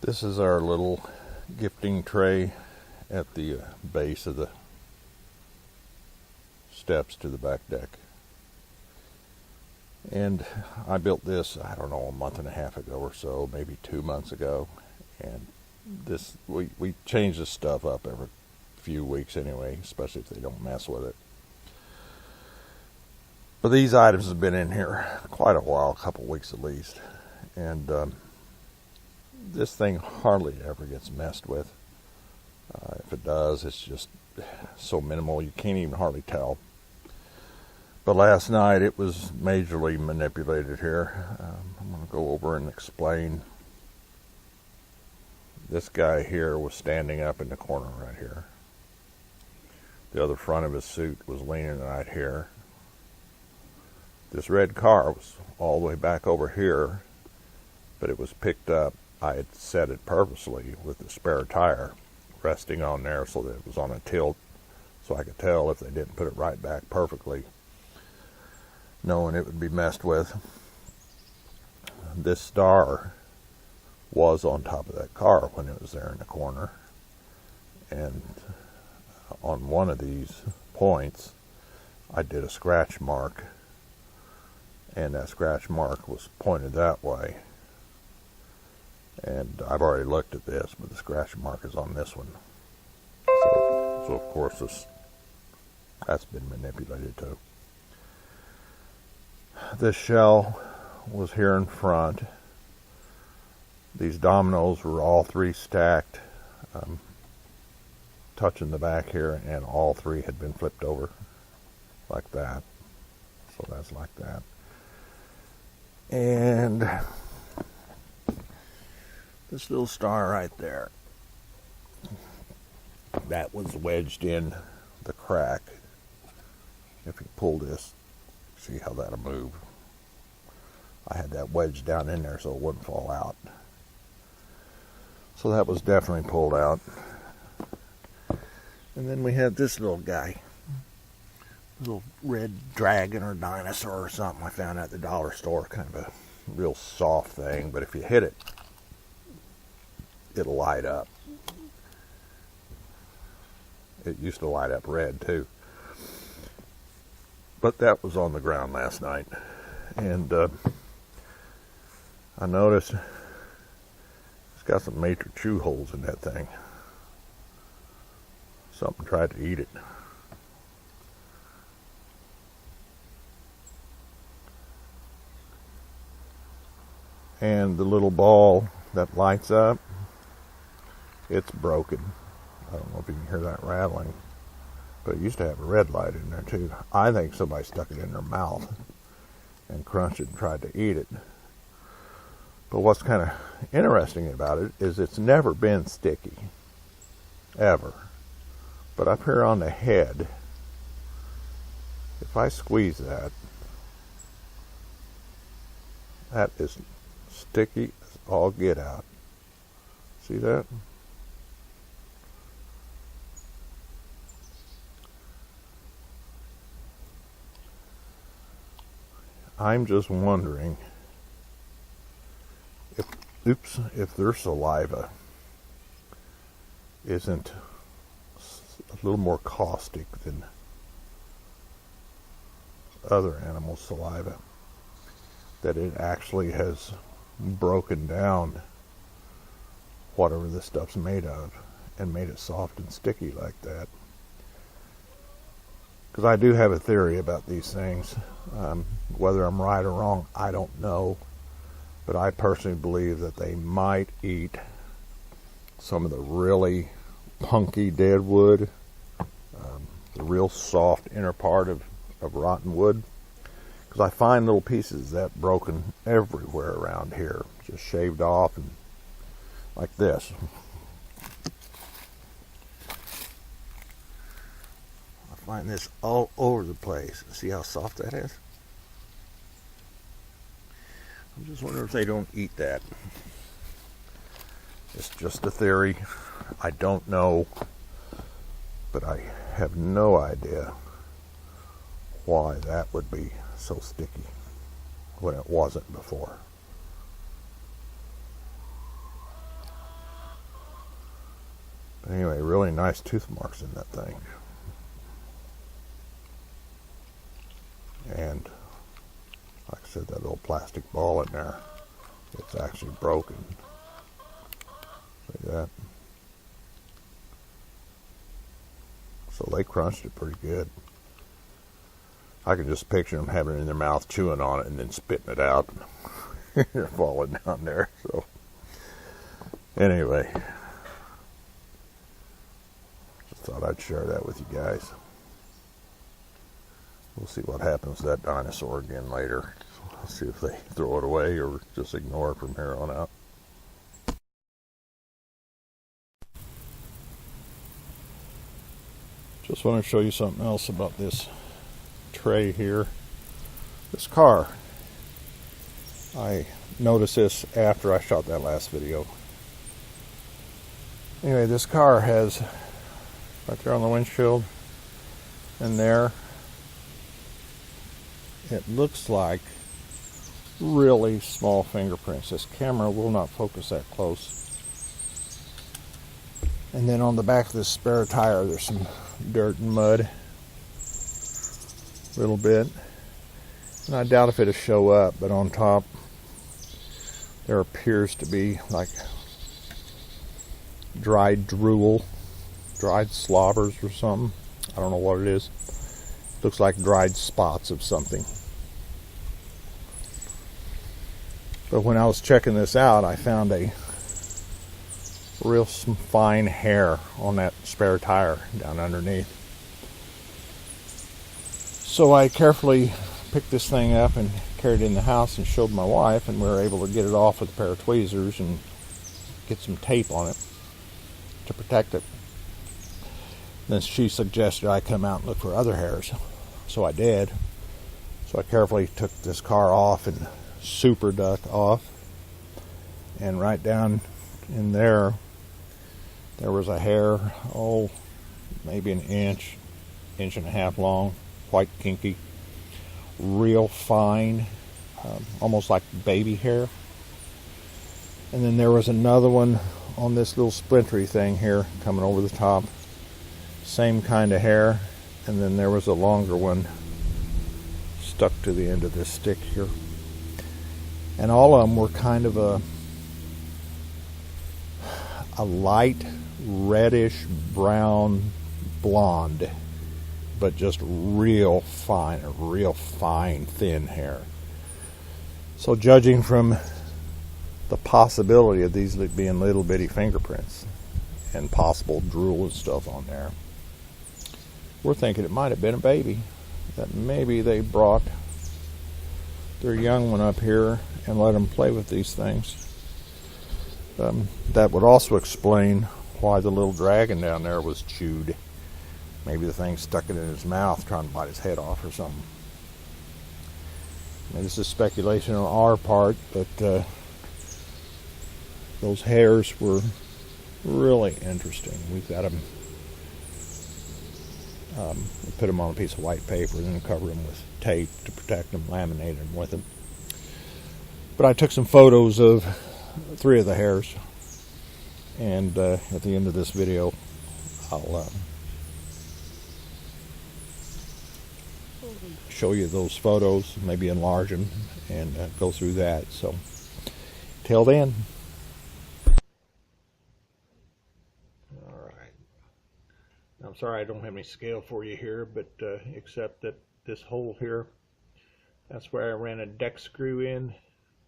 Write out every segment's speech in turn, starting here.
This is our little gifting tray at the base of the steps to the back deck. And I built this, I don't know, a month and a half ago or so, maybe 2 months ago. And this, we change this stuff up every few weeks anyway, especially if they don't mess with it. But these items have been in here quite a while, a couple weeks at least. And this thing hardly ever gets messed with. If it does, it's just so minimal you can't even hardly tell. But last night it was majorly manipulated here. I'm going to go over and explain. This guy here was standing up in the corner right here. The other front of his suit was leaning right here. This red car was all the way back over here, but it was picked up. I had set it purposely with the spare tire resting on there so that it was on a tilt, so I could tell if they didn't put it right back perfectly, knowing it would be messed with. This star was on top of that car when it was there in the corner, and on one of these points I did a scratch mark, and that scratch mark was pointed that way. And I've already looked at this, but the scratch mark is on this one. So of course that's been manipulated too. This shell was here in front. These dominoes were all three stacked, touching the back here, and all three had been flipped over like that. So that's like that. And this little star right there, that was wedged in the crack. If you pull this, see how that'll move. I had that wedged down in there so it wouldn't fall out. So that was definitely pulled out. And then we had this little guy, little red dragon or dinosaur or something I found at the dollar store. Kind of a real soft thing, but if you hit it, it'll light up. It used to light up red too. But that was on the ground last night. And I noticed it's got some major chew holes in that thing. Something tried to eat it. And the little ball that lights up, it's broken. I don't know if you can hear that rattling, but it used to have a red light in there too. I think somebody stuck it in their mouth and crunched it and tried to eat it. But what's kind of interesting about it is it's never been sticky, ever. But up here on the head, if I squeeze that, that is sticky as all get out. See that? I'm just wondering if their saliva isn't a little more caustic than other animals' saliva, that it actually has broken down whatever this stuff's made of and made it soft and sticky like that. Because I do have a theory about these things. Whether I'm right or wrong, I don't know. But I personally believe that they might eat some of the really punky dead wood, the real soft inner part of rotten wood. Because I find little pieces of that broken everywhere around here, just shaved off and like this. I find this all over the place. See how soft that is? I'm just wondering if they don't eat that. It's just a theory. I don't know, but I have no idea why that would be so sticky when it wasn't before. Anyway, really nice tooth marks in that thing. And like I said, that little plastic ball in there, it's actually broken. See that? So they crunched it pretty good. I can just picture them having it in their mouth, chewing on it, and then spitting it out. They're falling down there. So anyway, just thought I'd share that with you guys. We'll see what happens to that dinosaur again later. We'll see if they throw it away or just ignore it from here on out. Just want to show you something else about this tray here. This car, I noticed this after I shot that last video. Anyway, this car has, right there on the windshield, and there, it looks like really small fingerprints. This camera will not focus that close. And then on the back of this spare tire, there's some dirt and mud, a little bit. And I doubt if it'll show up, but on top, there appears to be like dried drool, dried slobbers or something. I don't know what it is. Looks like dried spots of something. But when I was checking this out, I found a real fine hair on that spare tire down underneath. So I carefully picked this thing up and carried it in the house and showed my wife, and we were able to get it off with a pair of tweezers and get some tape on it to protect it. Then she suggested I come out and look for other hairs. So I did. So I carefully took this car off and super duck off. And right down in there, there was a hair, maybe an inch and a half long, quite kinky, real fine, almost like baby hair. And then there was another one on this little splintery thing here coming over the top. Same kind of hair. And then there was a longer one stuck to the end of this stick here. And all of them were kind of a light reddish brown blonde, but just real fine thin hair. So judging from the possibility of these being little bitty fingerprints and possible drool and stuff on there, we're thinking it might have been a baby, that maybe they brought their young one up here and let them play with these things. That would also explain why the little dragon down there was chewed. Maybe the thing stuck it in his mouth trying to bite his head off or something. Now, this is speculation on our part, but those hairs were really interesting. We've got them, we put them on a piece of white paper and then cover them with tape to protect them, laminated them with them. But I took some photos of 3 of the hairs, and at the end of this video I'll show you those photos, maybe enlarge them and go through that. So till then. Alright, I'm sorry I don't have any scale for you here, but except that this hole here, that's where I ran a deck screw in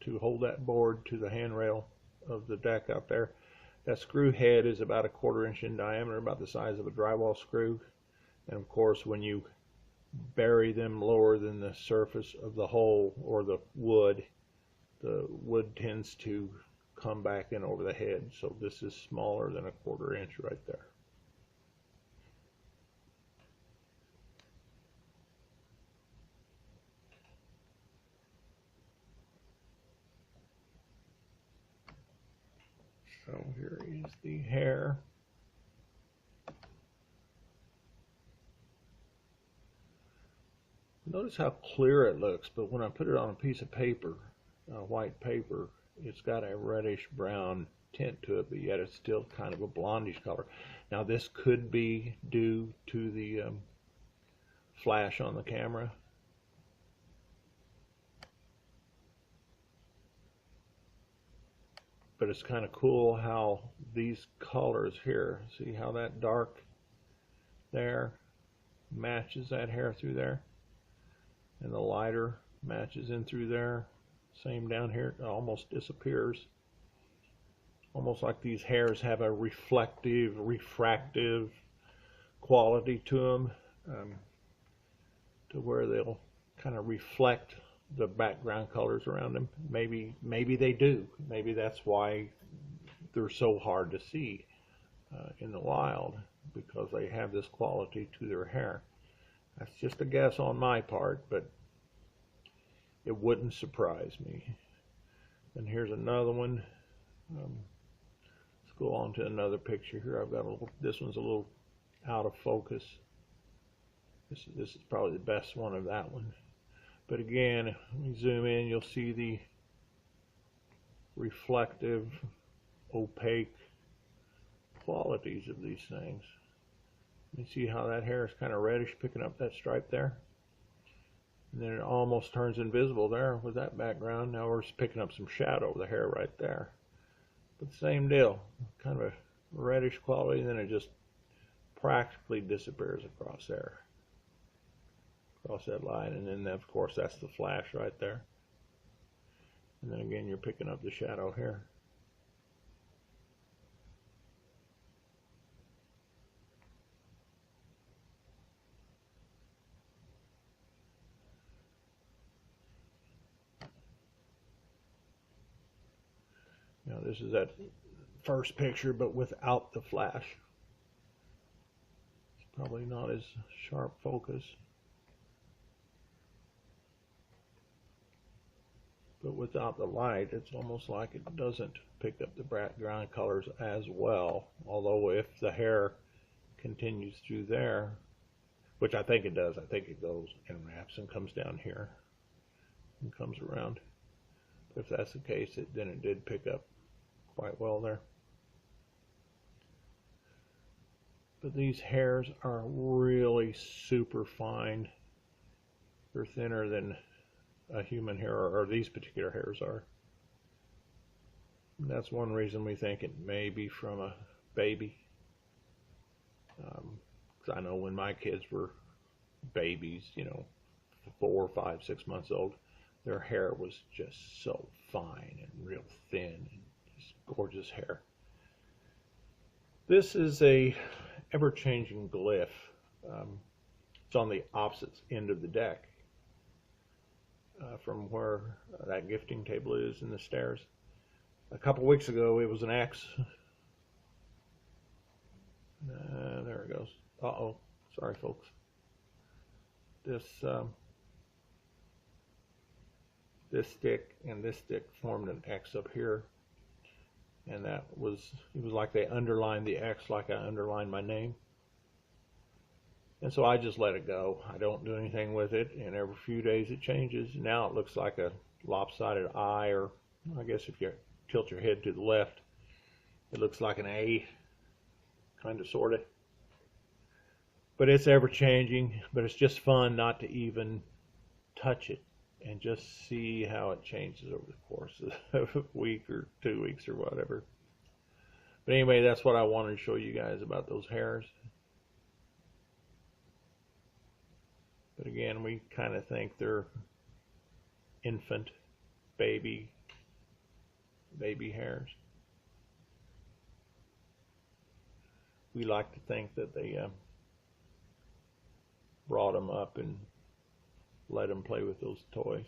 to hold that board to the handrail of the deck out there. That screw head is about a 1/4 inch in diameter, about the size of a drywall screw. And of course, when you bury them lower than the surface of the hole or the wood tends to come back in over the head. So this is smaller than a 1/4 inch right there. So here is the hair. Notice how clear it looks, but when I put it on a piece of paper, white paper, it's got a reddish brown tint to it, but yet it's still kind of a blondish color. Now this could be due to the flash on the camera. But it's kind of cool how these colors here, see how that dark there matches that hair through there, and the lighter matches in through there. Same down here, it almost disappears. Almost like these hairs have a reflective, refractive quality to them, to where they'll kind of reflect the background colors around them. Maybe they do. Maybe that's why they're so hard to see in the wild, because they have this quality to their hair. That's just a guess on my part, but it wouldn't surprise me. And here's another one. Let's go on to another picture here. I've got a little, this one's a little out of focus. This is probably the best one of that one. But again, when you zoom in, you'll see the reflective, opaque qualities of these things. You see how that hair is kind of reddish, picking up that stripe there? And then it almost turns invisible there with that background. Now we're just picking up some shadow of the hair right there. But same deal, kind of a reddish quality, and then it just practically disappears across there. Across that line, and then of course that's the flash right there. And then again, you're picking up the shadow here. Now this is that first picture, but without the flash. It's probably not as sharp focus. But without the light, it's almost like it doesn't pick up the background colors as well. Although if the hair continues through there, which I think it does, I think it goes and wraps and comes down here and comes around. If that's the case, then it did pick up quite well there. But these hairs are really super fine. They're thinner than a human hair, or these particular hairs are. And that's one reason we think it may be from a baby. Because I know when my kids were babies, 4, 5, 6 months old, their hair was just so fine and real thin and just gorgeous hair. This is a ever-changing glyph. It's on the opposite end of the deck from where that gifting table is in the stairs. A couple weeks ago, it was an X. There it goes. Uh-oh. Sorry, folks. This stick and this stick formed an X up here. And it was like they underlined the X like I underlined my name. And so I just let it go. I don't do anything with it, and every few days it changes. Now it looks like a lopsided I, or I guess if you tilt your head to the left, it looks like an A, kind of, sort of. But it's ever changing, but it's just fun not to even touch it and just see how it changes over the course of a week or 2 weeks or whatever. But anyway, that's what I wanted to show you guys about those hairs. But again, we kind of think they're infant, baby hairs. We like to think that they brought them up and let them play with those toys.